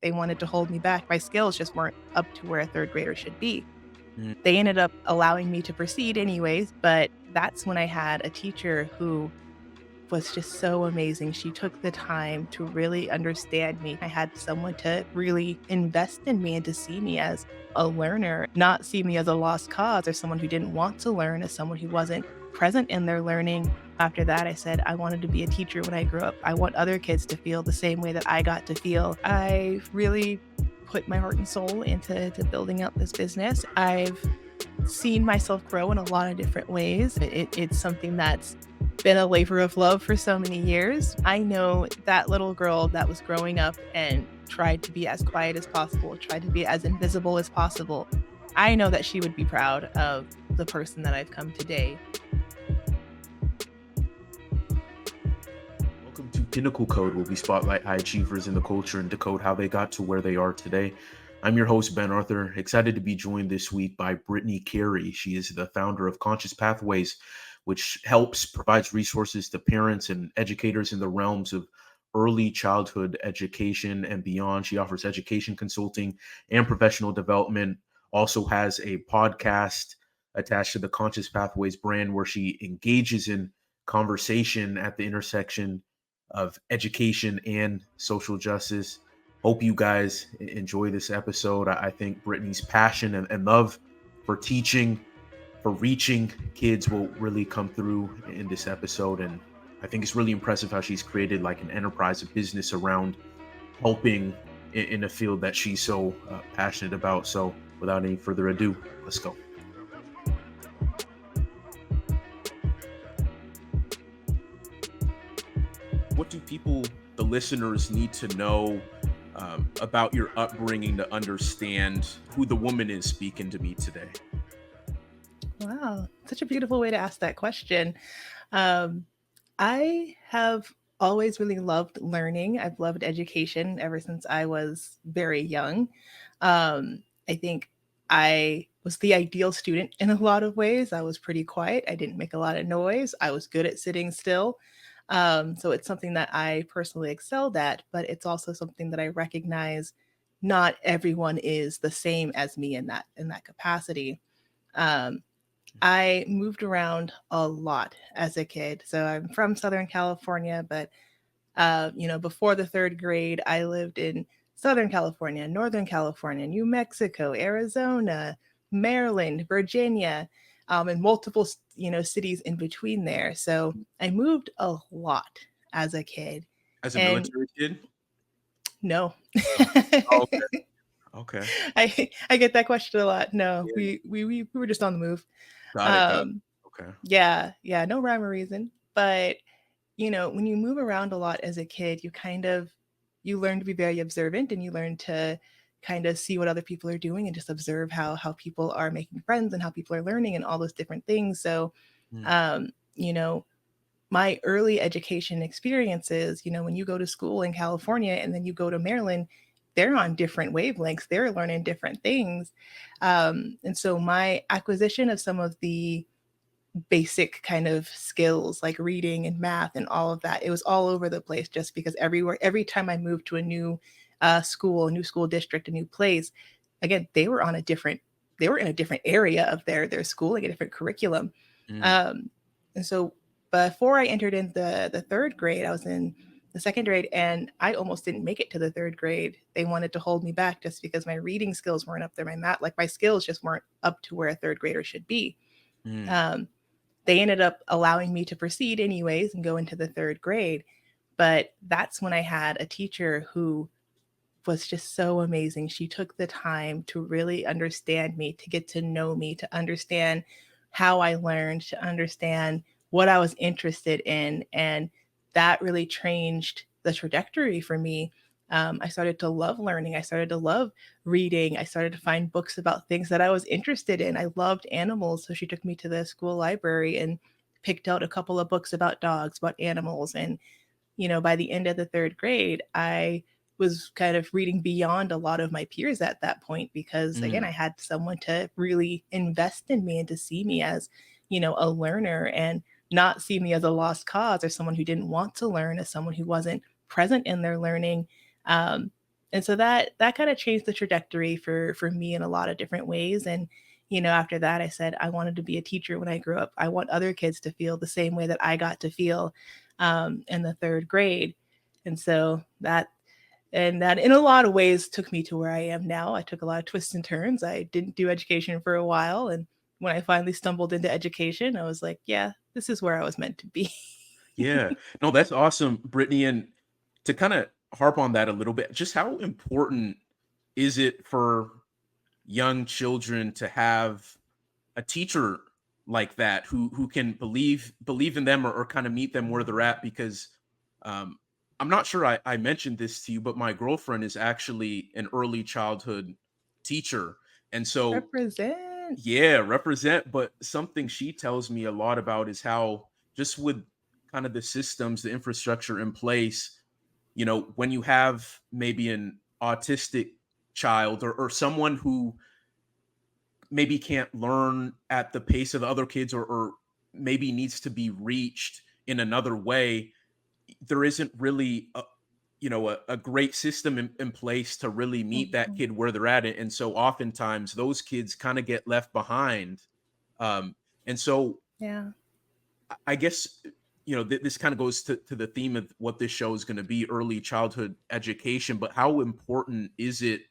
They wanted to hold me back. My skills just weren't up to where a third grader should be. Mm. They ended up allowing me to proceed anyways, but that's when I had a teacher who was just so amazing. She took the time to really understand me. I had someone to really invest in me and to see me as a learner, not see me as a lost cause or someone who didn't want to learn, as someone who wasn't present in their learning. After that, I said, I wanted to be a teacher when I grew up. I want other kids to feel the same way that I got to feel. I really put my heart and soul into building out this business. I've seen myself grow in a lot of different ways. It's something that's been a labor of love for so many years. I know that little girl that was growing up and tried to be as quiet as possible, tried to be as invisible as possible. I know that she would be proud of the person that I've come today. Welcome to Pinnacle Code, where we spotlight high achievers in the culture and decode how they got to where they are today. I'm your host, Ben Arthur, excited to be joined this week by Brittney Carey. She is the founder of Conscious Pathways, which provides resources to parents and educators in the realms of early childhood education and beyond. She offers education consulting and professional development, also has a podcast attached to the Conscious Pathways brand where she engages in conversation at the intersection of education and social justice. Hope you guys enjoy this episode. I think Brittney's passion and love for teaching, for reaching kids will really come through in this episode. And I think it's really impressive how she's created like an enterprise, a business around helping in a field that she's so passionate about. So without any further ado, let's go. What do people, the listeners, need to know about your upbringing to understand who the woman is speaking to me today? Wow, such a beautiful way to ask that question. Um, I have always really loved learning. I've loved education ever since I was very young. I think I was the ideal student in a lot of ways. I was pretty quiet. I didn't make a lot of noise. I was good at sitting still. So it's something that I personally excelled at, but it's also something that I recognize not everyone is the same as me in that capacity. Um, I moved around a lot as a kid. So I'm from Southern California, but before the third grade, I lived in Southern California, Northern California, New Mexico, Arizona, Maryland, Virginia, and multiple, cities in between there. So I moved a lot as a kid. As a And military kid? no, Oh, okay. Okay. I get that question a lot. No, Yeah. we were just on the move. Got it. Got it. Um, Okay. Yeah, yeah, no rhyme or reason. But, when you move around a lot as a kid, you learn to be very observant and you learn to kind of see what other people are doing and just observe how people are making friends and how people are learning and all those different things. So, Mm, um, you know, my early education experiences, when you go to school in California and then you go to Maryland, they're on different wavelengths. They're learning different things. And so my acquisition of some of the basic kind of skills like reading and math and all of that. It was all over the place just because every time I moved to a new school, a new school district, a new place, again, they were in a different area of their schooling, a different curriculum. mm, Um, and so before I entered in the third grade, I was in the second grade and I almost didn't make it to the third grade. They wanted to hold me back just because my reading skills weren't up there. My skills just weren't up to where a third grader should be. mm. Um, they ended up allowing me to proceed anyways and go into the third grade. But that's when I had a teacher who was just so amazing. She took the time to really understand me, to get to know me, to understand how I learned, to understand what I was interested in. And that really changed the trajectory for me. I started to love learning. I started to love reading. I started to find books about things that I was interested in. I loved animals. So she took me to the school library and picked out a couple of books about dogs, about animals. And by the end of the third grade, I was kind of reading beyond a lot of my peers at that point because, again, I Mm. had someone to really invest in me and to see me as, a learner and not see me as a lost cause or someone who didn't want to learn, as someone who wasn't present in their learning. Um, And so that kind of changed the trajectory for me in a lot of different ways. And after that, I said I wanted to be a teacher when I grew up. I want other kids to feel the same way that I got to feel in the third grade. And so that in a lot of ways took me to where I am now. I took a lot of twists and turns. I didn't do education for a while, and when I finally stumbled into education, I was like, yeah, this is where I was meant to be. Yeah. No, that's awesome, Brittany. And to kind of harp on that a little bit, just how important is it for young children to have a teacher like that who can believe in them, or kind of meet them where they're at? Because um, I'm not sure I mentioned this to you, but my girlfriend is actually an early childhood teacher, and so Represent. yeah, represent. But something she tells me a lot about is how, just with kind of the systems, the infrastructure in place, when you have maybe an autistic child, or someone who maybe can't learn at the pace of the other kids, or maybe needs to be reached in another way, there isn't really a great system in place to really meet that Mhm. kid where they're at. And so oftentimes those kids kind of get left behind. And so Yeah. I guess this kind of goes to the theme of what this show is going to be: early childhood education. But how important is it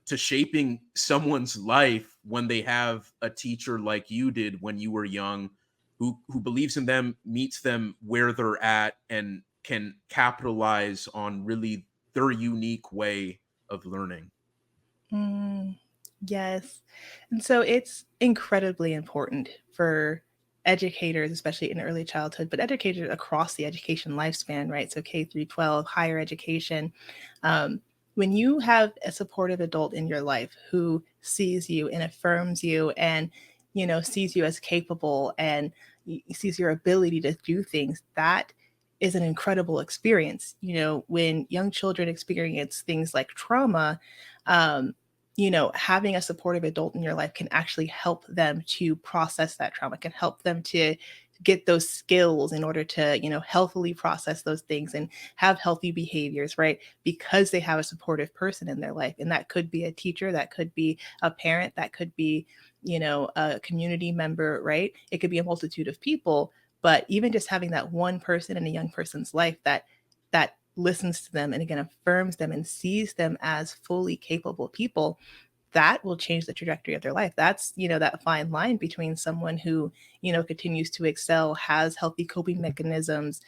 to shaping someone's life when they have a teacher like you did when you were young, who believes in them, meets them where they're at, and can capitalize on really their unique way of learning? Mm, yes. And so it's incredibly important for educators, especially in early childhood, but educators across the education lifespan, right? So K through 12, higher education. Um, when you have a supportive adult in your life who sees you and affirms you and, sees you as capable and sees your ability to do things, that is an incredible experience. When young children experience things like trauma, um, having a supportive adult in your life can actually help them to process that trauma, can help them to get those skills in order to, healthily process those things and have healthy behaviors, right? Because they have a supportive person in their life. And that could be a teacher, that could be a parent, that could be, a community member, right? It could be a multitude of people. But even just having that one person in a young person's life that listens to them and again affirms them and sees them as fully capable people, that will change the trajectory of their life. That's, that fine line between someone who, continues to excel, has healthy coping mechanisms,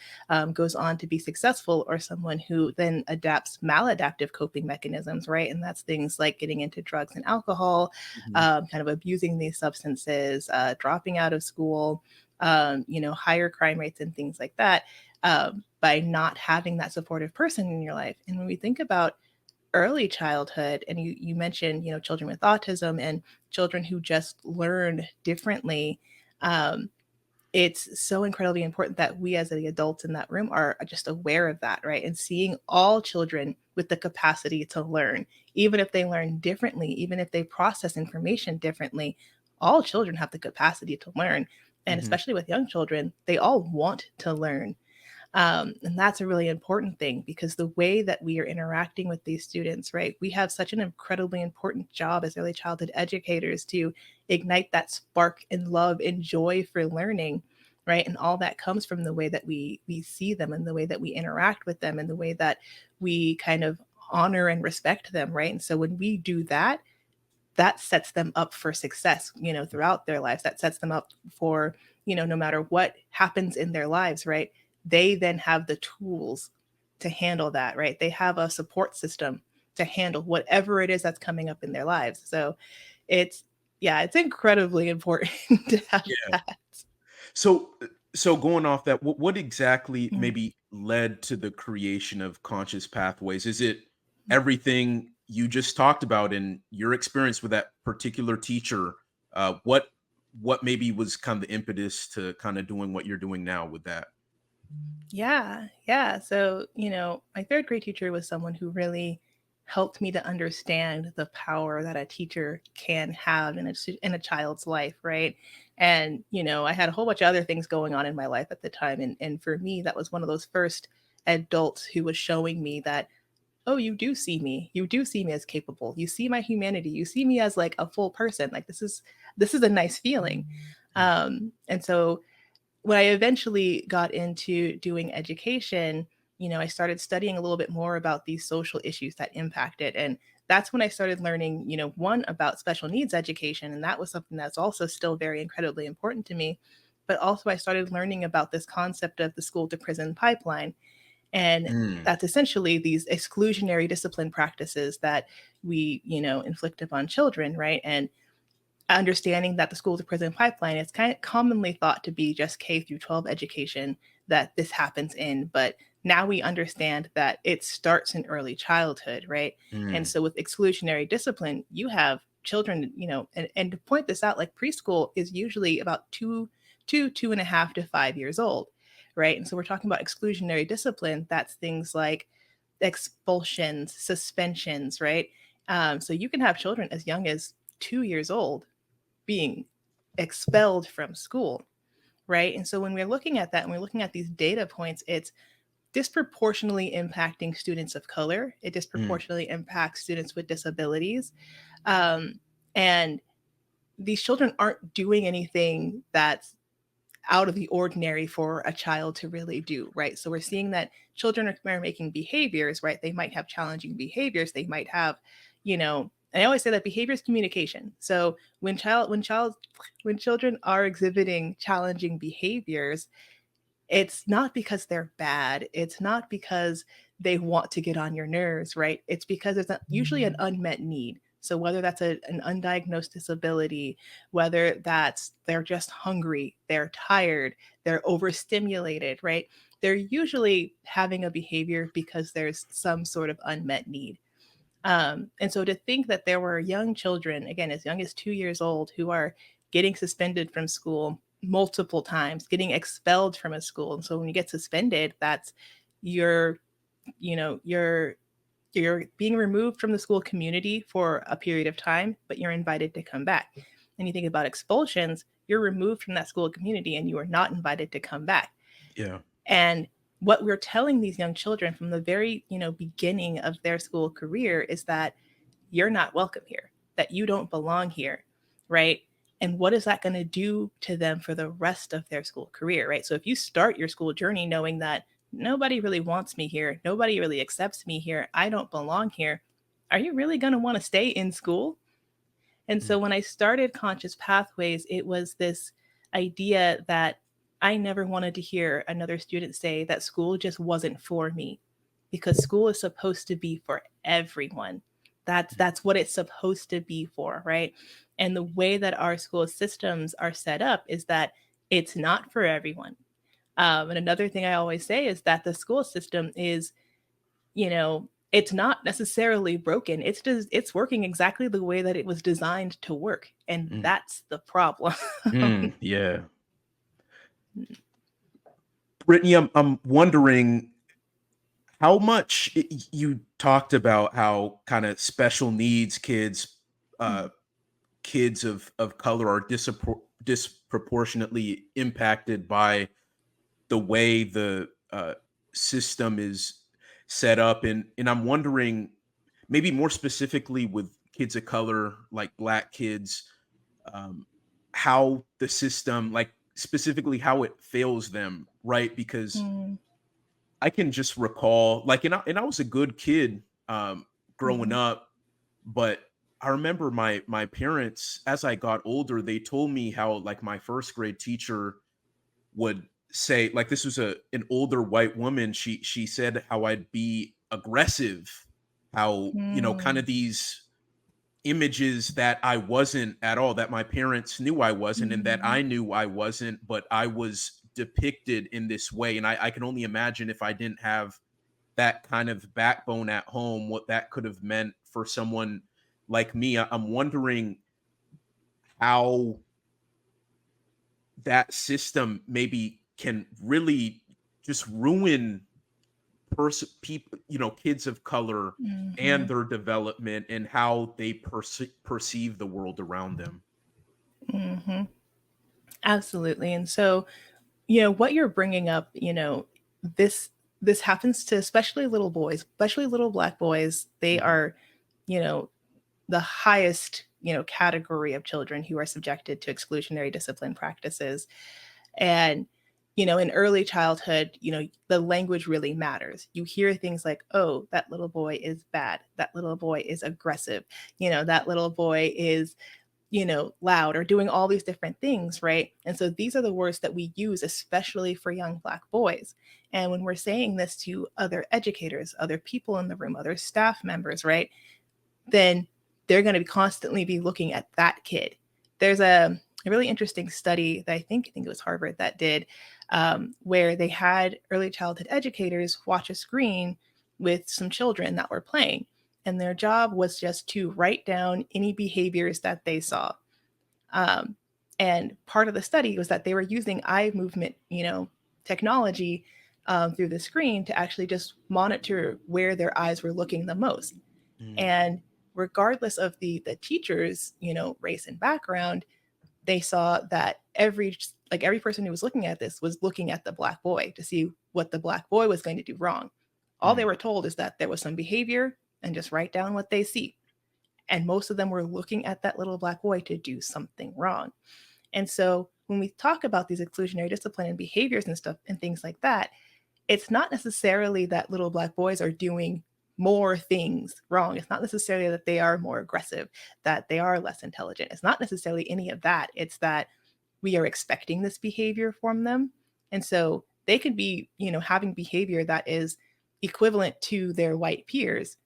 goes on to be successful, or someone who then adapts maladaptive coping mechanisms, right? And that's things like getting into drugs and alcohol, Mhm. kind of abusing these substances, dropping out of school, higher crime rates and things like that, by not having that supportive person in your life. And when we think about early childhood, and you mentioned, children with autism and children who just learn differently, um, it's so incredibly important that we as the adults in that room are just aware of that, right? And seeing all children with the capacity to learn, even if they learn differently, even if they process information differently, all children have the capacity to learn. And Mhm. especially with young children, they all want to learn. And that's a really important thing because the way that we are interacting with these students, right? We have such an incredibly important job as early childhood educators to ignite that spark and love and joy for learning, right? And all that comes from the way that we see them and the way that we interact with them and the way that we kind of honor and respect them, right? And so when we do that, that sets them up for success, throughout their lives. That sets them up for, no matter what happens in their lives, right? They then have the tools to handle that, right? They have a support system to handle whatever it is that's coming up in their lives. So it's, yeah, it's incredibly important to have Yeah. that. So, so going off that, what exactly Mm. maybe led to the creation of Conscious Pathways? Is it everything you just talked about in your experience with that particular teacher? What maybe was kind of the impetus to kind of doing what you're doing now with that? Yeah, yeah. So, my third grade teacher was someone who really helped me to understand the power that a teacher can have in a child's life, right? And, I had a whole bunch of other things going on in my life at the time. And for me, that was one of those first adults who was showing me that oh, you do see me. You do see me as capable. You see my humanity. You see me as like a full person. Like this is a nice feeling. Mm, And so when I eventually got into doing education, I started studying a little bit more about these social issues that impact it. And that's when I started learning, one about special needs education. And that was something that's also still very incredibly important to me. But also, I started learning about this concept of the school to prison pipeline. And mm, that's essentially these exclusionary discipline practices that we, inflict upon children, right? And understanding that the school to prison pipeline is kind of commonly thought to be just K through 12 education that this happens in, but now we understand that it starts in early childhood, right? And mm, so with exclusionary discipline, you have children, and to point this out, like preschool is usually about 2.5 to 5 years old, right? And so we're talking about exclusionary discipline. That's things like expulsions, suspensions, right? So you can have children as young as 2 years old being expelled from school, right? And so when we're looking at that and we're looking at these data points, it's disproportionately impacting students of color. It mm, disproportionately impacts students with disabilities. And these children aren't doing anything that's out of the ordinary for a child to really do, right? So we're seeing that children are making behaviors, right? They might have challenging behaviors. They might have, and I always say that behavior is communication. So when children are exhibiting challenging behaviors, it's not because they're bad. It's not because they want to get on your nerves, right? It's because it's usually an unmet need. So whether that's an undiagnosed disability, whether that's they're just hungry, they're tired, they're overstimulated, right? They're usually having a behavior because there's some sort of unmet need. And so to think that there were young children, again, as young as 2 years old, who are getting suspended from school multiple times, getting expelled from a school. And so when you get suspended, that's you're, you know, you're being removed from the school community for a period of time, but you're invited to come back. And you think about expulsions, you're removed from that school community and you are not invited to come back. yeah. And what we're telling these young children from the very, beginning of their school career is that you're not welcome here, that you don't belong here, right? And what is that going to do to them for the rest of their school career, right? So if you start your school journey knowing that nobody really wants me here, nobody really accepts me here, I don't belong here, are you really going to want to stay in school? And Mm, so when I started Conscious Pathways, it was this idea that I never wanted to hear another student say that school just wasn't for me, because school is supposed to be for everyone. That's what it's supposed to be for, right? And the way that our school systems are set up is that it's not for everyone. And another thing I always say is that the school system is, it's not necessarily broken. It's working exactly the way that it was designed to work, and mm, that's the problem. yeah. Brittany, I'm wondering how much you talked about how kind of special needs kids, uh, Mm, kids of color are disproportionately impacted by the way the system is set up, and I'm wondering maybe more specifically with kids of color, like black kids, um, how the system, like specifically how it fails them, right? Because mm, I can just recall, like, and I was a good kid growing mhm, up, but I remember my parents, as I got older, they told me how like my first grade teacher would say, like, this was an older white woman. She said how I'd be aggressive, how kind mm, of these images that I wasn't at all, that my parents knew I wasn't, and that mhm, I knew I wasn't, but I was depicted in this way. And I can only imagine if I didn't have that kind of backbone at home, what that could have meant for someone like me. I'm wondering how that system maybe can really just ruin people, kids of color and mhm, their development and how they perceive the world around them. mhm. Absolutely. And so, what you're bringing up, this this happens to especially little boys, especially little black boys. They Hmm. are, you know, the highest, category of children who are subjected to exclusionary discipline practices. And, in early childhood, the language really matters. You hear things like, oh, that little boy is bad. That little boy is aggressive. That little boy is, loud or doing all these different things, right? And so these are the words that we use, especially for young Black boys. And when we're saying this to other educators, other people in the room, other staff members, right? Then they're going to be constantly be looking at that kid. There's a really interesting study that I think it was Harvard that did, where they had early childhood educators watch a screen with some children that were playing, and their job was just to write down any behaviors that they saw. Um, and part of the study was that they were using eye movement, technology through the screen to actually just monitor where their eyes were looking the most. Mm, And regardless of the teacher's, race and background, they saw that every person who was looking at this was looking at the black boy to see what the black boy was going to do wrong. All they mm, were told is that there was some behavior and just write down what they see. And most of them were looking at that little black boy to do something wrong. And so when we talk about these exclusionary discipline and behaviors and stuff and things like that, it's not necessarily that little black boys are doing more things wrong. It's not necessarily that they are more aggressive, that they are less intelligent. It's not necessarily any of that. It's that we are expecting this behavior from them. And so they could be, having behavior that is equivalent to their white peers.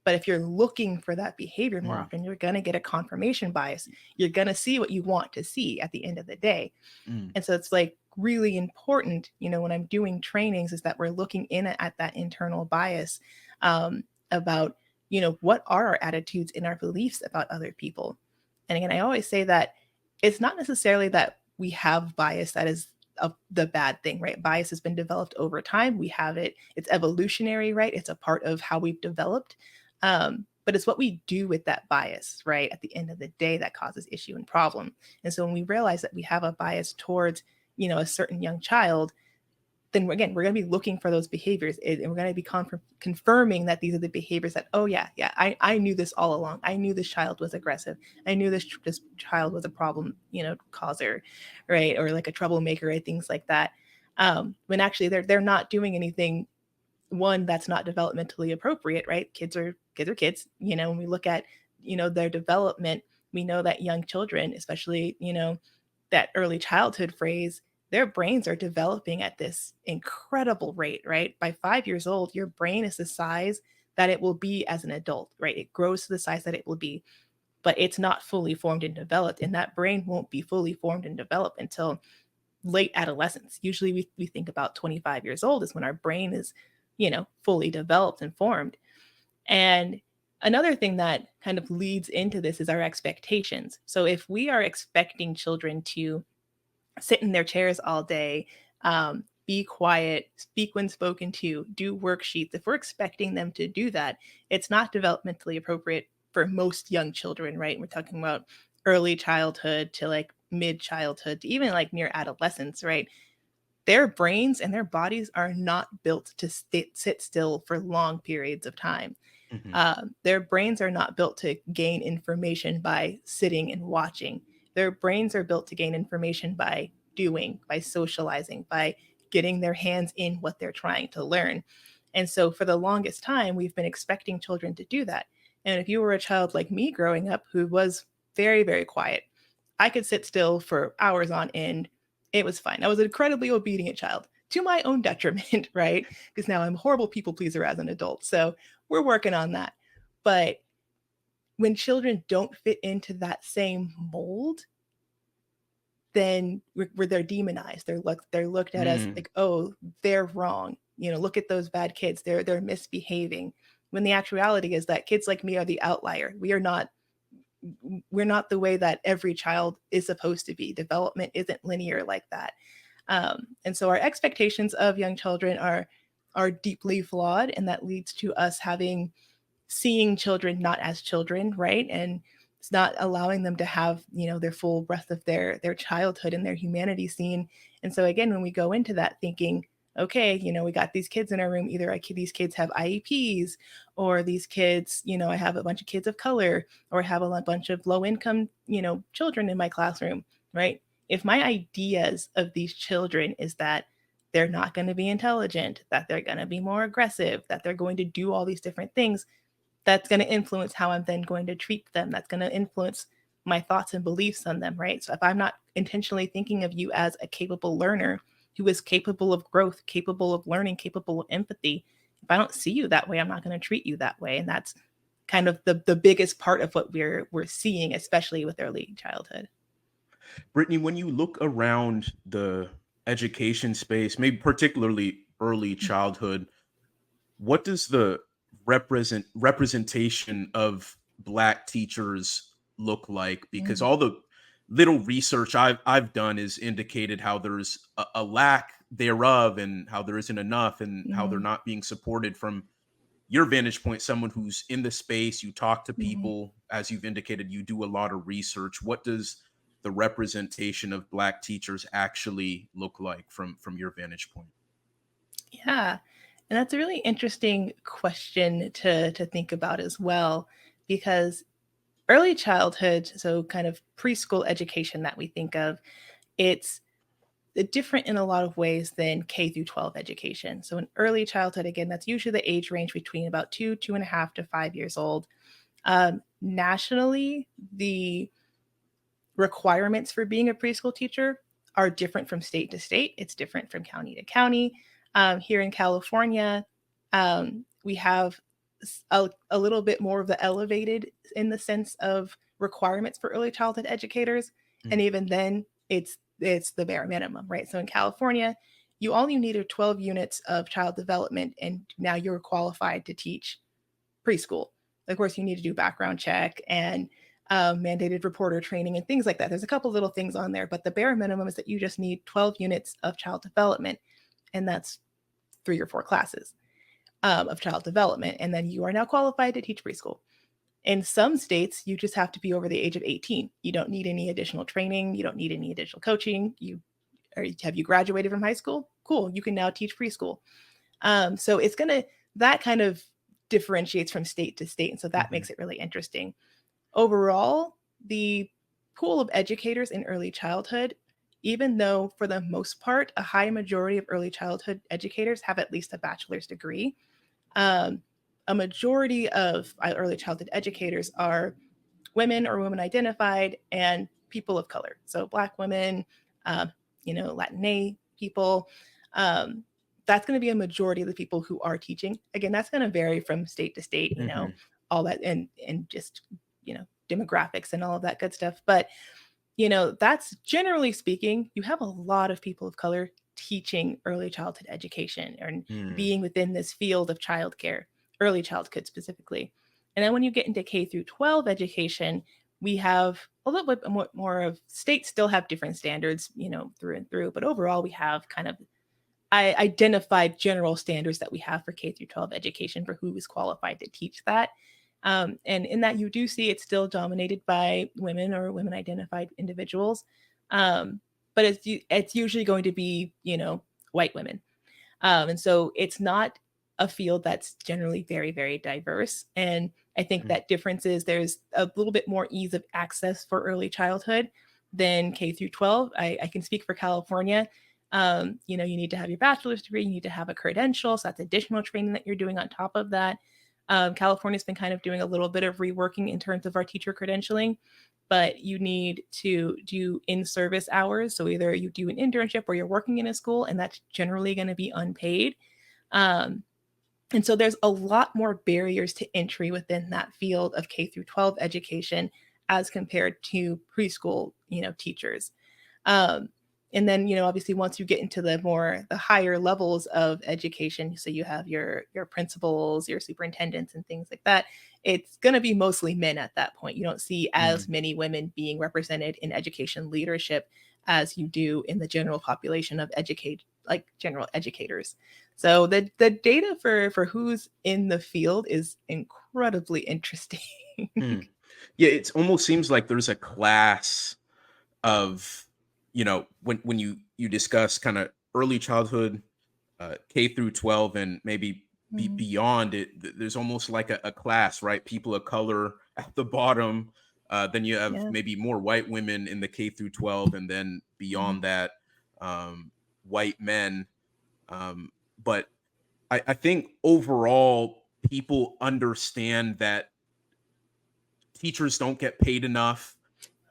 But if you're looking for that behavior more mm, often, you're going to get a confirmation bias. You're going to see what you want to see at the end of the day. mm, And so it's like really important, when I'm doing trainings, is that we're looking in at that internal bias, about, what are our attitudes and our beliefs about other people. And again, I always say that it's not necessarily that we have bias that is the bad thing, right? Bias has been developed over time. We have it, it's evolutionary, right? It's a part of how we've developed. But it's what we do with that bias, right? At the end of the day, that causes issue and problem. And so when we realize that we have a bias towards, a certain young child, then again, we're going to be looking for those behaviors, and we're going to be confirming that these are the behaviors that, oh yeah, yeah, I knew this all along. I knew this child was aggressive. I knew this child was a problem, causer, right? Or like a troublemaker, right? Things like that. When actually they're not doing anything, one, that's not developmentally appropriate, right? Kids are kids. When we look at, their development, we know that young children, especially, that early childhood phrase, their brains are developing at this incredible rate, right? By 5 years old, your brain is the size that it will be as an adult, right? It grows to the size that it will be, but it's not fully formed and developed. And that brain won't be fully formed and developed until late adolescence. Usually we think about 25 years old is when our brain is, fully developed and formed. And another thing that kind of leads into this is our expectations. So if we are expecting children to sit in their chairs all day, be quiet, speak when spoken to, do worksheets, if we're expecting them to do that, it's not developmentally appropriate for most young children, right? We're talking about early childhood to like mid childhood to even like near adolescence, right? Their brains and their bodies are not built to sit still for long periods of time. mhm, Their brains are not built to gain information by sitting and watching. Their brains are built to gain information by doing, by socializing, by getting their hands in what they're trying to learn. And so, for the longest time, we've been expecting children to do that. And if you were a child like me growing up who was very, very quiet, I could sit still for hours on end. It was fine. I was an incredibly obedient child to my own detriment, right? Because now I'm a horrible people pleaser as an adult. So we're working on that. But when children don't fit into that same mold, then where they're demonized. They're looked at as mm, like, oh, they're wrong. Look at those bad kids. They're misbehaving. When the actuality is that kids like me are the outlier. We're not the way that every child is supposed to be. Development isn't linear like that. And so our expectations of young children are deeply flawed, and that leads to us having seeing children not as children, right? And it's not allowing them to have, their full breadth of their childhood and their humanity seen. And so again, when we go into that thinking, okay, we got these kids in our room. Either these kids have IEPs, or these kids, I have a bunch of kids of color, or I have a bunch of low income, children in my classroom, right? If my ideas of these children is that they're not going to be intelligent, that they're going to be more aggressive, that they're going to do all these different things, that's going to influence how I'm then going to treat them. That's going to influence my thoughts and beliefs on them, right? So if I'm not intentionally thinking of you as a capable learner who is capable of growth, capable of learning, capable of empathy, if I don't see you that way, I'm not going to treat you that way. And that's kind of the biggest part of what we're seeing, especially with early childhood. Brittney, when you look around the education space, maybe particularly early childhood, what does the representation of Black teachers look like? Because Mm, all the little research I've done is indicated how there's a lack thereof, and how there isn't enough, and how they're mhm, not being supported. From your vantage point, someone who's in the space, you talk to mhm. people, as you've indicated, you do a lot of research. What does the representation of Black teachers actually look like from your vantage point? Yeah. And that's a really interesting question to think about as well, because early childhood, so kind of preschool education that we think of, it's different in a lot of ways than K through 12 education. So in early childhood, again, that's usually the age range between about 2.5 to 5 years old. Nationally, the requirements for being a preschool teacher are different from state to state. It's different from county to county. Here in California, we have a little bit more of the elevated in the sense of requirements for early childhood educators, and Mm, even then, it's the bare minimum, right? So in California, you only needed 12 units of child development, and now you're qualified to teach preschool. Of course, you need to do background check and mandated reporter training and things like that. There's a couple little things on there, but the bare minimum is that you just need 12 units of child development, and that's 3 or 4 classes of child development. And then you are now qualified to teach preschool. In some states, you just have to be over the age of 18. You don't need any additional training. You don't need any additional coaching. Have you graduated from high school? Cool. You can now teach preschool. So that kind of differentiates from state to state. And so that mhm, makes it really interesting. Overall, the pool of educators in early childhood, even though for the most part, a high majority of early childhood educators have at least a bachelor's degree, um, a majority of early childhood educators are women or women identified and people of color. So Black women, um, Latinx people. Um, that's going to be a majority of the people who are teaching. Again, that's going to vary from state to state, mhm, all that, and just demographics and all of that good stuff. But that's generally speaking, you have a lot of people of color teaching early childhood education and mm, being within this field of childcare, early childhood specifically. And then when you get into K through 12 education, we have a little bit more of states still have different standards, through and through, but overall we have kind of identified general standards that we have for K through 12 education for who is qualified to teach that. And in that, you do see it's still dominated by women or women identified individuals. But it's usually going to be, white women. And so it's not a field that's generally very, very diverse. And I think mm, that difference is there's a little bit more ease of access for early childhood than K through 12. I can speak for California. You need to have your bachelor's degree, you need to have a credential. So that's additional training that you're doing on top of that. California's been kind of doing a little bit of reworking in terms of our teacher credentialing, but you need to do in service hours. So either you do an internship or you're working in a school, and that's generally going to be unpaid. Um, and so there's a lot more barriers to entry within that field of K through 12 education as compared to preschool, teachers. Um, and then, obviously once you get into the higher levels of education, so you have your principals, your superintendents and things like that, it's going to be mostly men at that point. You don't see as mm. many women being represented in education leadership as you do in the general population of general educators. So the data for who's in the field is incredibly interesting. Mm. Yeah, it almost seems like there's a class of, when you discuss kind of early childhood K through 12 and maybe Mhm. beyond it, there's almost like a class, right? People of color at the bottom. Then you have Yeah. maybe more white women in the K through 12, and then Mhm. beyond that, white men. But I think overall, people understand that teachers don't get paid enough,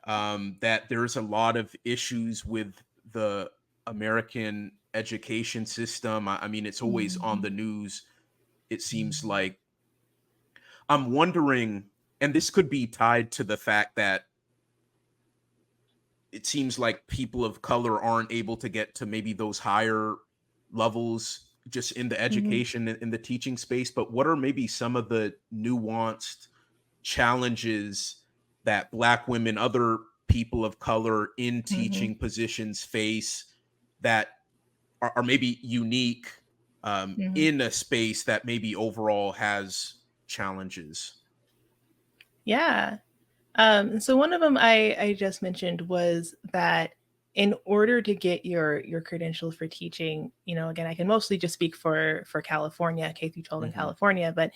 that there's a lot of issues with the American education system. I mean, it's always on the Mhm. news. It seems like I'm wondering, and this could be tied to the fact that it seems like people of color aren't able to get to maybe those higher levels just in the Mhm. education in the teaching space. But what are maybe some of the nuanced challenges that Black women, other people of color in Mhm. teaching positions face that are maybe unique, Mhm. in a space that maybe overall has challenges? Yeah. So one of them I just mentioned was that in order to get your credential for teaching, again, I can mostly just speak for California, K through 12 in Hmm. California, but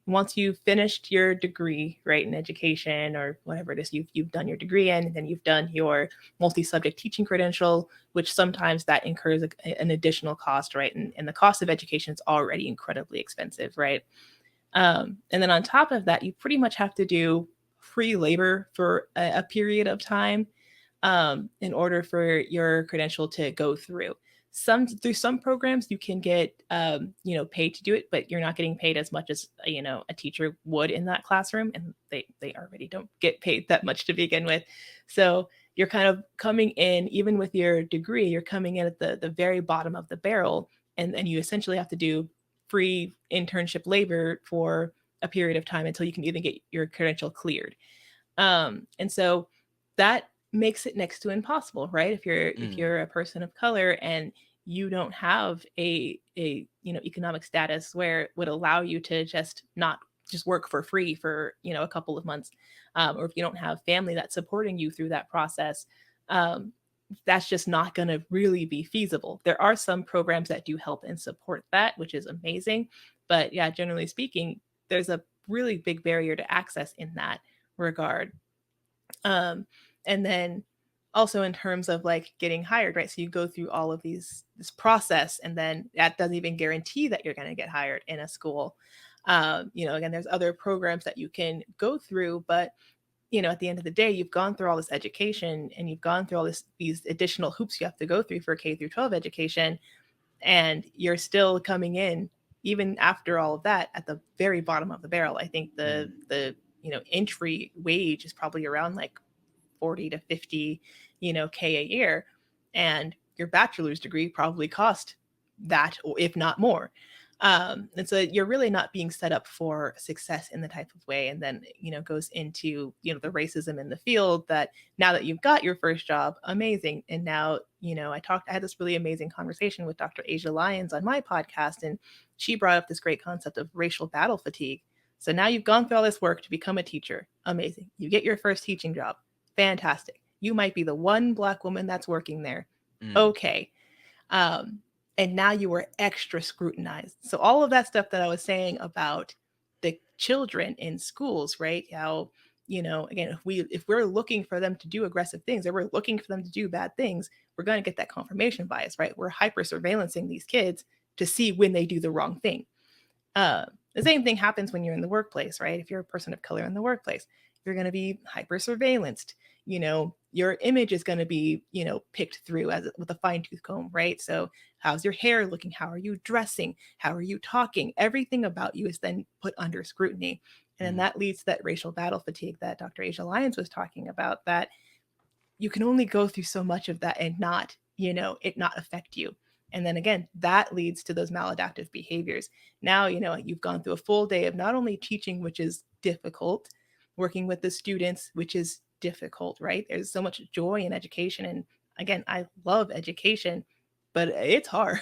once you've finished your degree, right, in education or whatever it is you've done your degree in, and then you've done your multi-subject teaching credential, which sometimes that incurs an additional cost, right? And the cost of education is already incredibly expensive, right? And then on top of that, you pretty much have to do free labor for a period of time in order for your credential to go through. Through some programs you can get paid to do it, but you're not getting paid as much as a teacher would in that classroom, and they already don't get paid that much to begin with. So you're kind of coming in, even with your degree, you're coming in at the very bottom of the barrel, and you essentially have to do free internship labor for a period of time until you can even get your credential cleared. And so that makes it next to impossible, right? If Mm, you're a person of color and you don't have a economic status where it would allow you to just not just work for free for a couple of months, or if you don't have family that's supporting you through that process, um, that's just not going to really be feasible. There are some programs that do help and support that, which is amazing, but yeah, generally speaking, there's a really big barrier to access in that regard. Um, and then also in terms of like getting hired, right? So you go through all of this process, and then that doesn't even guarantee that you're going to get hired in a school. Again, there's other programs that you can go through, but at the end of the day, you've gone through all this education and you've gone through all these additional hoops you have to go through for K through 12 education, and you're still coming in even after all of that at the very bottom of the barrel. I think the mm, the entry wage is probably around like 40 to 50 k a year, and your bachelor's degree probably cost that, or if not more. And so you're really not being set up for success in the type of way, and then goes into the racism in the field, that now that you've got your first job, amazing, and now I had this really amazing conversation with Dr. Asia Lyons on my podcast, and she brought up this great concept of racial battle fatigue. So now you've gone through all this work to become a teacher, amazing, you get your first teaching job, fantastic, you might be the one Black woman that's working there, mm, okay. um, and now you were extra scrutinized. So all of that stuff that I was saying about the children in schools, right? How again, if we're looking for them to do aggressive things, or we're looking for them to do bad things, we're going to get that confirmation bias, right? We're hyper surveillancing these kids to see when they do the wrong thing. The same thing happens when you're in the workplace, right? If you're a person of color in the workplace, you're going to be hyper surveillanced. Your image is going to be, picked through as with a fine tooth comb, right? So, how's your hair looking? How are you dressing? How are you talking? Everything about you is then put under scrutiny. And then mm, that leads to that racial battle fatigue that Dr. Asia Lyons was talking about, that you can only go through so much of that and not, it not affect you. And then again, that leads to those maladaptive behaviors. Now, you've gone through a full day of not only teaching, which is difficult, working with the students, which is difficult, right? There's so much joy in education. And again, I love education, but it's hard.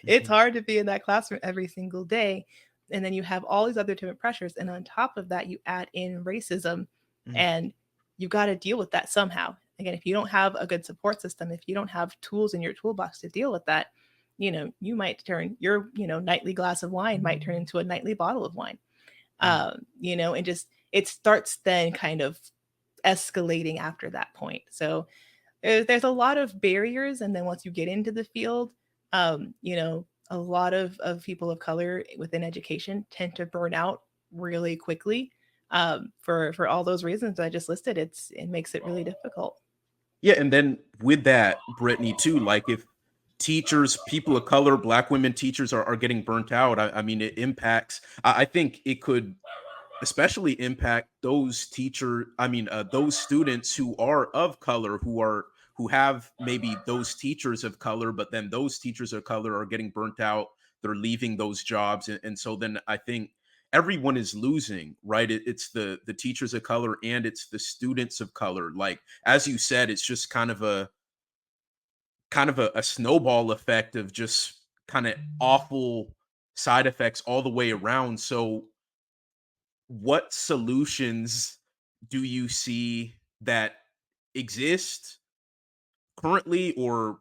It's mhm, hard to be in that classroom every single day. And then you have all these other different pressures. And on top of that, you add in racism, mm, and you've got to deal with that somehow. Again, if you don't have a good support system, if you don't have tools in your toolbox to deal with that, you might turn your, nightly glass of wine might turn into a nightly bottle of wine. And just it starts then kind of escalating after that point. So there's a lot of barriers, and then once you get into the field, a lot of people of color within education tend to burn out really quickly. For all those reasons I just listed, it makes it really difficult. Yeah, and then with that, Brittany, too, like if teachers, people of color, black women teachers are getting burnt out, I mean, it impacts. I think it could especially impact those those students who are of color, who have maybe those teachers of color, but then those teachers of color are getting burnt out. They're leaving those jobs, and so then I think everyone is losing, right? It's the teachers of color and it's the students of color. Like as you said, it's just kind of a snowball effect of just kind of awful side effects all the way around. So what solutions do you see that exist currently or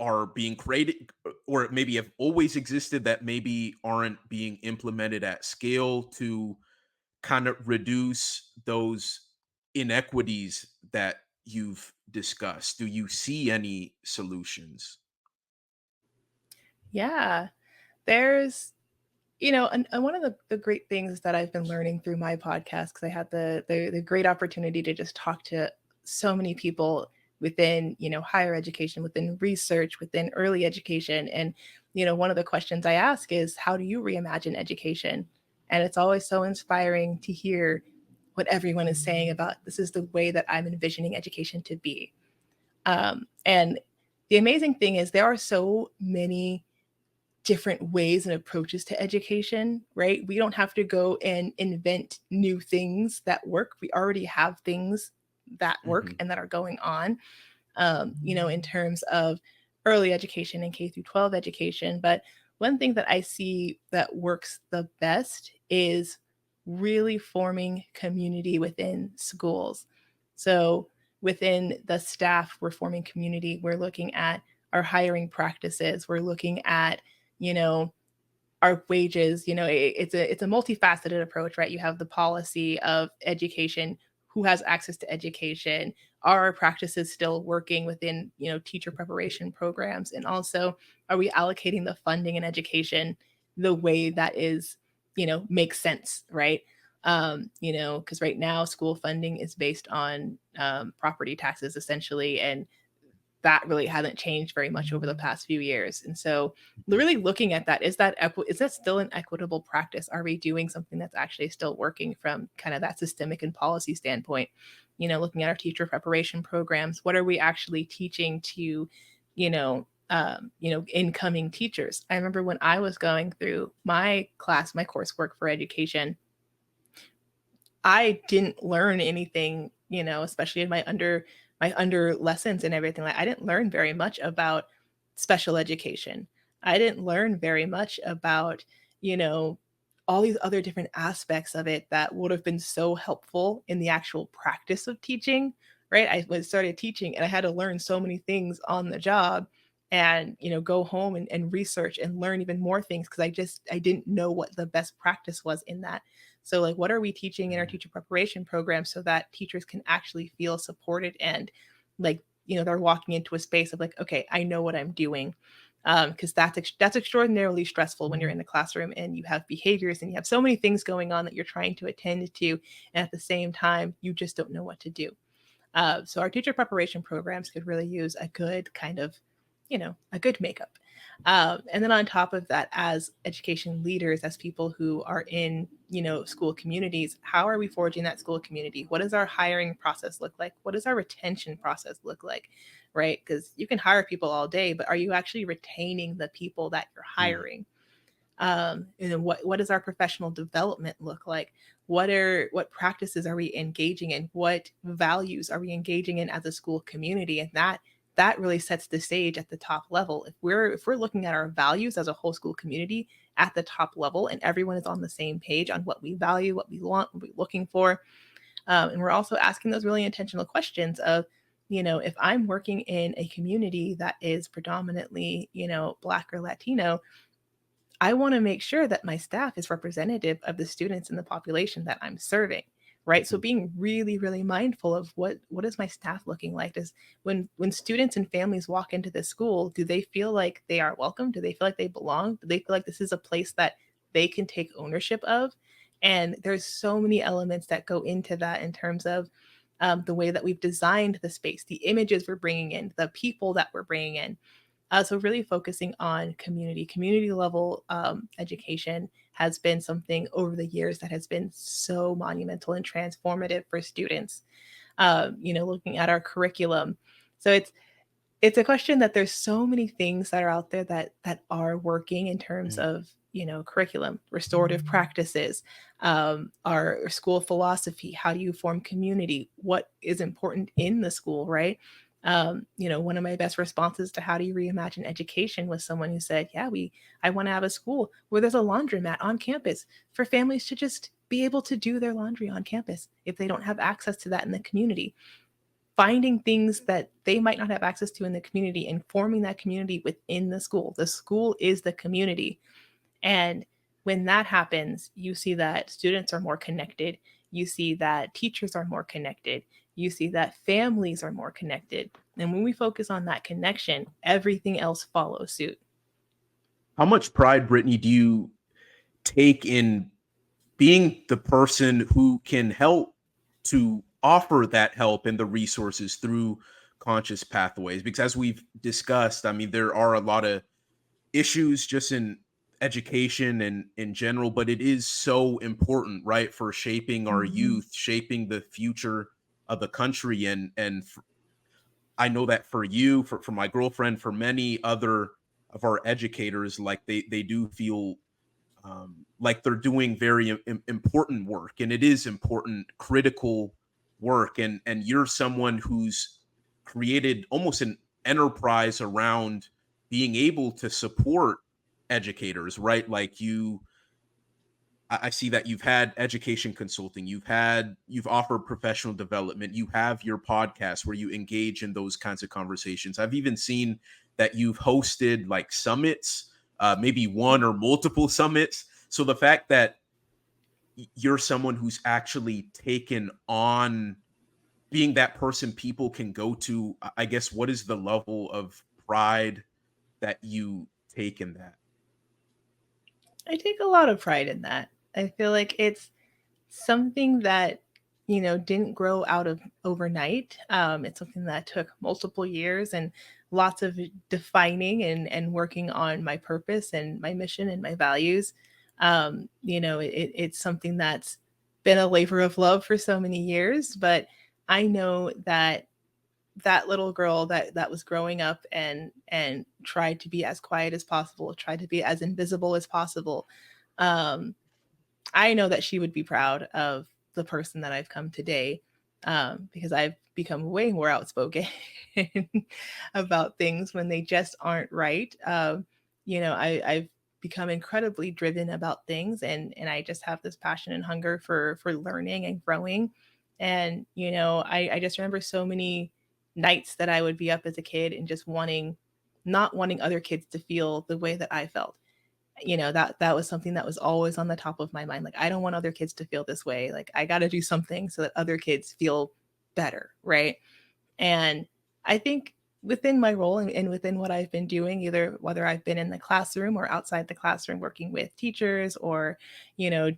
are being created or maybe have always existed that maybe aren't being implemented at scale to kind of reduce those inequities that you've discussed? Do you see any solutions? Yeah, there's and one of the great things that I've been learning through my podcast, because I had the great opportunity to just talk to so many people within, higher education, within research, within early education. And, one of the questions I ask is, how do you reimagine education? And it's always so inspiring to hear what everyone is saying about this is the way that I'm envisioning education to be. And the amazing thing is there are so many different ways and approaches to education, right? We don't have to go and invent new things that work. We already have things that work Mhm. and that are going on, in terms of early education and K through 12 education. But one thing that I see that works the best is really forming community within schools. So within the staff, we're forming community. We're looking at our hiring practices. We're looking at, you know, our wages. It's a multifaceted approach, right? You have the policy of education, who has access to education, are our practices still working within, teacher preparation programs, and also are we allocating the funding in education the way that is, makes sense, right? Because right now school funding is based on property taxes essentially, and that really hasn't changed very much over the past few years. And so Mhm. really looking at that, is that still an equitable practice? Are we doing something that's actually still working from kind of that systemic and policy standpoint? Looking at our teacher preparation programs, what are we actually teaching to, incoming teachers? I remember when I was going through my coursework for education, I didn't learn anything, especially in my under lessons and everything. Like I didn't learn very much about special education. I didn't learn very much about, you know, all these other different aspects of it that would have been so helpful in the actual practice of teaching, right? I was started teaching and I had to learn so many things on the job and, go home and research and learn even more things because I didn't know what the best practice was in that. So, like, what are we teaching in our teacher preparation program so that teachers can actually feel supported and, like, they're walking into a space of like, okay, I know what I'm doing, because that's extraordinarily stressful when you're in the classroom and you have behaviors and you have so many things going on that you're trying to attend to, and at the same time, you just don't know what to do. So our teacher preparation programs could really use a good kind of, a good makeup. And then on top of that, as education leaders, as people who are in, school communities, how are we forging that school community? What does our hiring process look like? What does our retention process look like? Right? Because you can hire people all day, but are you actually retaining the people that you're Mm. hiring? What does our professional development look like? What practices are we engaging in? What values are we engaging in as a school community? And that really sets the stage at the top level. If we're looking at our values as a whole school community at the top level, and everyone is on the same page on what we value, what we want, what we're looking for, and we're also asking those really intentional questions of, if I'm working in a community that is predominantly, Black or Latino, I want to make sure that my staff is representative of the students in the population that I'm serving, right? So Mhm. being really, really mindful of what is my staff looking like? Does when students and families walk into the school, do they feel like they are welcome? Do they feel like they belong? Do they feel like this is a place that they can take ownership of? And there's so many elements that go into that in terms of the way that we've designed the space, the images we're bringing in, the people that we're bringing in. So really focusing on community level education has been something over the years that has been so monumental and transformative for students. Looking at our curriculum, so it's a question that there's so many things that are out there that are working in terms Mm. of curriculum, restorative practices, our school philosophy. How do you form community? What is important in the school, right? One of my best responses to how do you reimagine education was someone who said, yeah, I want to have a school where there's a laundromat on campus for families to just be able to do their laundry on campus if they don't have access to that in the community. Finding things that they might not have access to in the community and forming that community within the school. The school is the community. And when that happens, you see that students are more connected. You see that teachers are more connected. You see that families are more connected. And when we focus on that connection, everything else follows suit. How much pride, Brittany, do you take in being the person who can help to offer that help and the resources through conscious pathways? Because as we've discussed, I mean, there are a lot of issues just in education and in general, but it is so important, right, for shaping our Mhm. youth, shaping the future of the country. I know that for you, for my girlfriend, for many other of our educators, like they do feel like they're doing very important work, and it is important, critical work. And you're someone who's created almost an enterprise around being able to support educators, right? Like I see that you've had education consulting, you've offered professional development, you have your podcast where you engage in those kinds of conversations. I've even seen that you've hosted like summits, maybe one or multiple summits. So the fact that you're someone who's actually taken on being that person people can go to, I guess, what is the level of pride that you take in that? I take a lot of pride in that. I feel like it's something that didn't grow out of overnight. It's something that took multiple years and lots of defining and working on my purpose and my mission and my values. It's something that's been a labor of love for so many years, but I know that that little girl that was growing up and tried to be as quiet as possible, tried to be as invisible as possible. um, I know that she would be proud of the person that I've come today, because I've become way more outspoken about things when they just aren't right. I've become incredibly driven about things, and I just have this passion and hunger for learning and growing. And I just remember so many nights that I would be up as a kid and just not wanting other kids to feel the way that I felt. That was something that was always on the top of my mind. Like, I don't want other kids to feel this way. Like, I got to do something so that other kids feel better, right? And I think within my role and within what I've been doing, either whether I've been in the classroom or outside the classroom working with teachers or,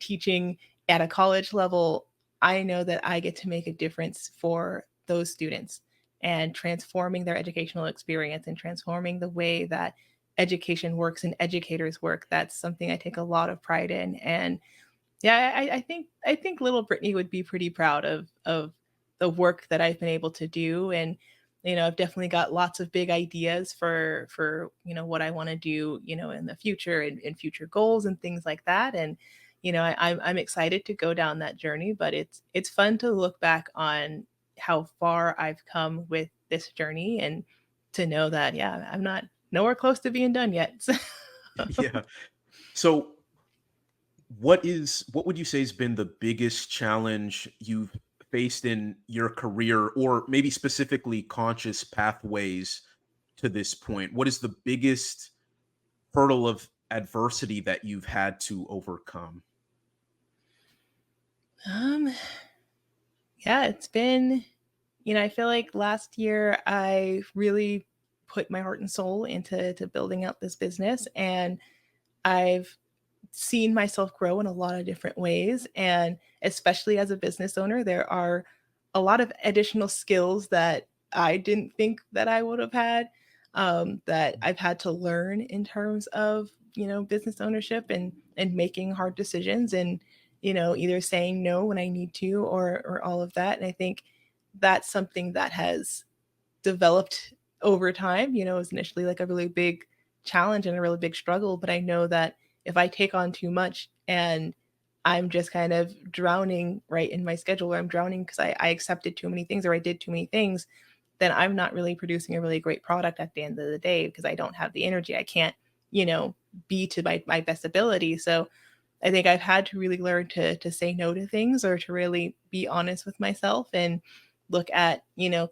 teaching at a college level, I know that I get to make a difference for those students and transforming their educational experience and transforming the way that education works and educators work. That's something I take a lot of pride in. And yeah, I think little Brittany would be pretty proud of the work that I've been able to do. And I've definitely got lots of big ideas for what I want to do in the future and future goals and things like that. And I'm excited to go down that journey. But it's fun to look back on how far I've come with this journey and to know that, yeah, I'm not nowhere close to being done yet. Yeah. So what would you say has been the biggest challenge you've faced in your career, or maybe specifically conscious pathways to this point? What is the biggest hurdle of adversity that you've had to overcome? Um, yeah, it's been, I feel like last year I really put my heart and soul into building out this business, and I've seen myself grow in a lot of different ways. And especially as a business owner, there are a lot of additional skills that I didn't think that I would have had, that I've had to learn in terms of, business ownership and making hard decisions, and, either saying no when I need to, or all of that. And I think that's something that has developed over time. It was initially like a really big challenge and a really big struggle, but I know that if I take on too much and I'm just kind of drowning right in my schedule, or I'm drowning because I accepted too many things or I did too many things, then I'm not really producing a really great product at the end of the day because I don't have the energy. I can't, be to my best ability. So I think I've had to really learn to say no to things, or to really be honest with myself and look at,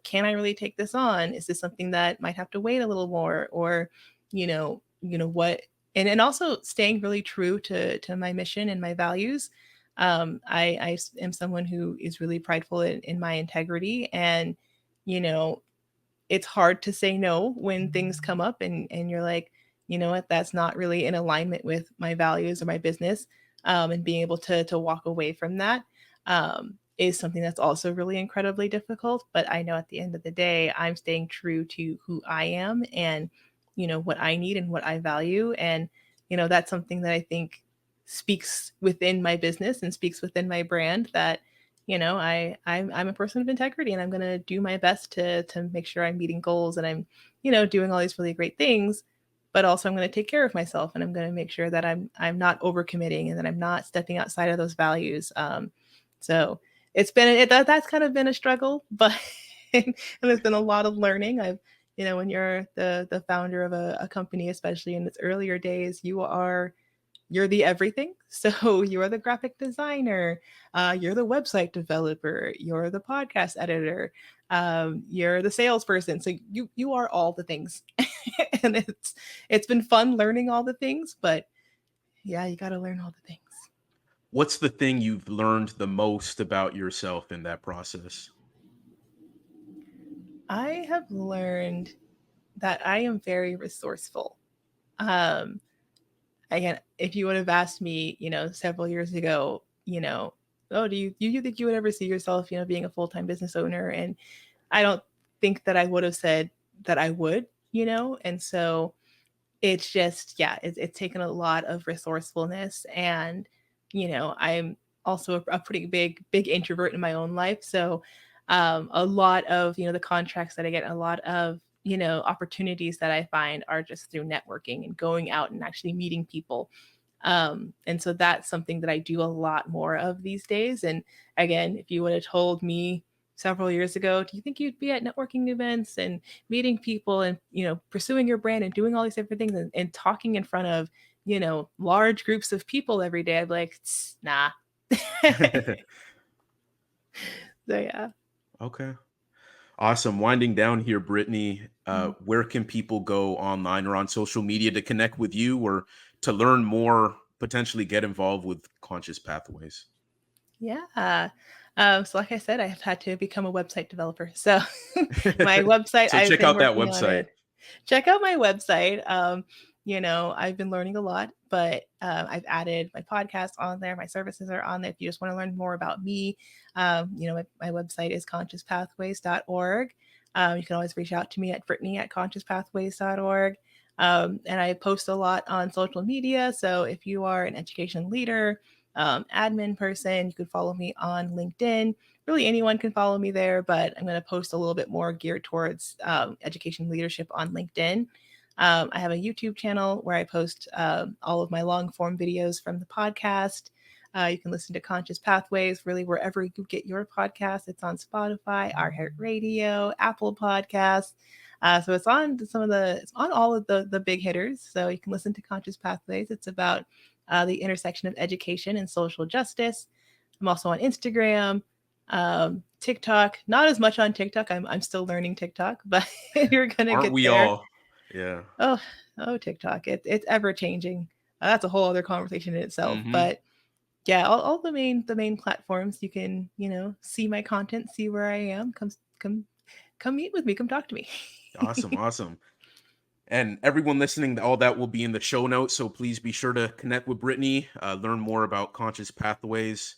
can I really take this on? Is this something that might have to wait a little more? Or, what, and also staying really true to my mission and my values. I am someone who is really prideful in my integrity, and, you know, it's hard to say no when things come up, and you're like, you know what, that's not really in alignment with my values or my business. And being able to walk away from that, is something that's also really incredibly difficult. But I know at the end of the day, I'm staying true to who I am, and, what I need and what I value. And, that's something that I think speaks within my business and speaks within my brand, that, I'm a person of integrity, and I'm going to do my best to make sure I'm meeting goals, and I'm, doing all these really great things. But also I'm going to take care of myself, and I'm going to make sure that I'm not overcommitting, and that I'm not stepping outside of those values. So it's been that's kind of been a struggle, but and there's been a lot of learning. I've, when you're the founder of a company, especially in its earlier days, you're the everything. So you're the graphic designer, you're the website developer, you're the podcast editor, you're the salesperson. So you are all the things, and it's been fun learning all the things. But yeah, you got to learn all the things. What's the thing you've learned the most about yourself in that process? I have learned that I am very resourceful. Um, Again, if you would have asked me, several years ago, oh, do you think you would ever see yourself, being a full time business owner? And I don't think that I would have said that I would, And so it's just, yeah, it's taken a lot of resourcefulness. And, I'm also a pretty big introvert in my own life. So a lot of, the contracts that I get, a lot of, opportunities that I find are just through networking and going out and actually meeting people. And so that's something that I do a lot more of these days. And again, if you would have told me several years ago, do you think you'd be at networking events and meeting people and, pursuing your brand and doing all these different things, and talking in front of, large groups of people every day? I'd be like, nah. So yeah. Okay. Awesome. Winding down here, Brittany, Mhm. where can people go online or on social media to connect with you, or to learn more, potentially get involved with Conscious Pathways? Yeah. So like I said, I have had to become a website developer. So my website, So I've check been out that working on website. it. Check out my website. I've been learning a lot, but I've added my podcast on there. My services are on there. If you just want to learn more about me, my website is consciouspathways.org. You can always reach out to me at Brittney at consciouspathways.org. And I post a lot on social media. So if you are an education leader, admin person, you can follow me on LinkedIn. Really, anyone can follow me there, but I'm going to post a little bit more geared towards education leadership on LinkedIn. I have a YouTube channel where I post all of my long form videos from the podcast. You can listen to Conscious Pathways really wherever you get your podcast. It's on Spotify, iHeartRadio, Apple Podcasts. So it's on all of the big hitters. So you can listen to Conscious Pathways. It's about the intersection of education and social justice. I'm also on Instagram. TikTok, not as much on TikTok. I'm still learning TikTok, but you're gonna Aren't get we there. all? Yeah. Oh, oh, TikTok. It's ever changing. That's a whole other conversation in itself. Mm-hmm. But yeah, all the main platforms you can, see my content, see where I am. Come meet with me. Come talk to me. Awesome. Awesome. And everyone listening, all that will be in the show notes. So please be sure to connect with Brittney, learn more about Conscious Pathways.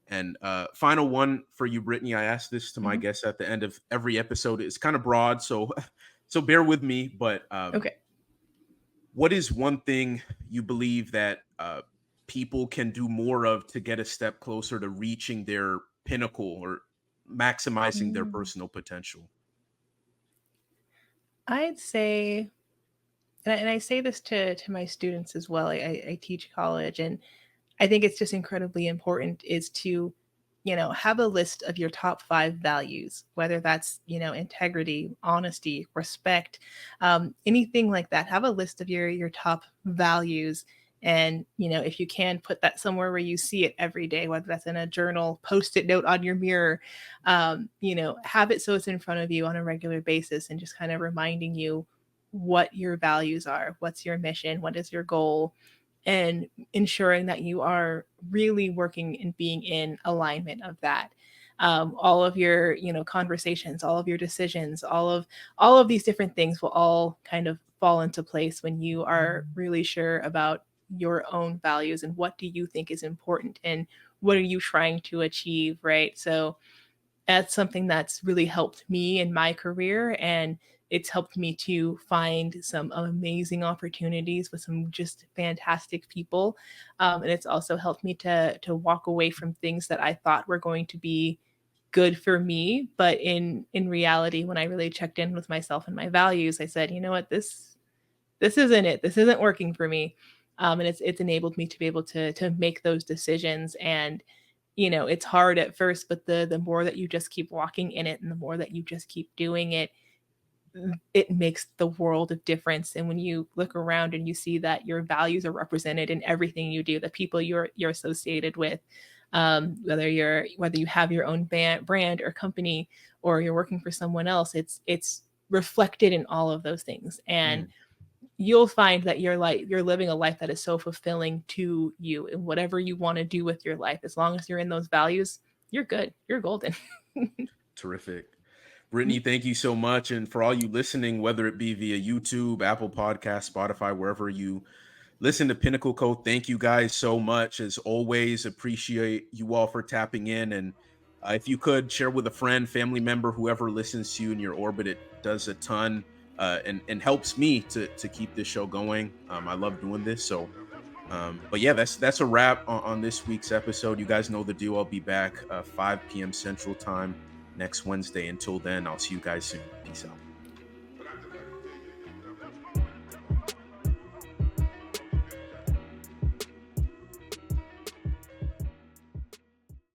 And final one for you, Brittney. I ask this to my Mhm. guests at the end of every episode. It's kind of broad, so so bear with me. But Okay. what is one thing you believe that people can do more of to get a step closer to reaching their pinnacle or maximizing their Mm. personal potential? I'd say, and I say this to my students as well. I teach college, and I think it's just incredibly important is to, have a list of your top 5 values, whether that's, integrity, honesty, respect, anything like that. Have a list of your top values. And, if you can put that somewhere where you see it every day, whether that's in a journal, post-it note on your mirror, have it so it's in front of you on a regular basis and just kind of reminding you what your values are, what's your mission, what is your goal, and ensuring that you are really working and being in alignment of that. All of your, conversations, all of your decisions, all of these different things will all kind of fall into place when you are really sure about your own values and what do you think is important and what are you trying to achieve, right? So that's something that's really helped me in my career, and it's helped me to find some amazing opportunities with some just fantastic people, and it's also helped me to walk away from things that I thought were going to be good for me, but in reality, when I really checked in with myself and my values, I said, you know what, this isn't it. This isn't working for me. And it's enabled me to be able to make those decisions. And it's hard at first, but the more that you just keep walking in it, and the more that you just keep doing it, it makes the world of difference. And when you look around and you see that your values are represented in everything you do, the people you're associated with, whether you have your own brand or company, or you're working for someone else, it's reflected in all of those things. And Mm, you'll find that you're living a life that is so fulfilling to you, and whatever you want to do with your life, as long as you're in those values, you're good, you're golden. terrific. Brittney, thank you so much. And for all you listening, whether it be via YouTube, Apple Podcast, Spotify, wherever you listen to Pinnacle Code, thank you guys so much. As always, appreciate you all for tapping in. And if you could share with a friend, family member, whoever listens to you in your orbit, it does a ton and helps me to keep this show going. I love doing this. So, but yeah, that's a wrap on this week's episode. You guys know the deal. I'll be back 5 p.m. Central Time next Wednesday. Until then, I'll see you guys soon. Peace out.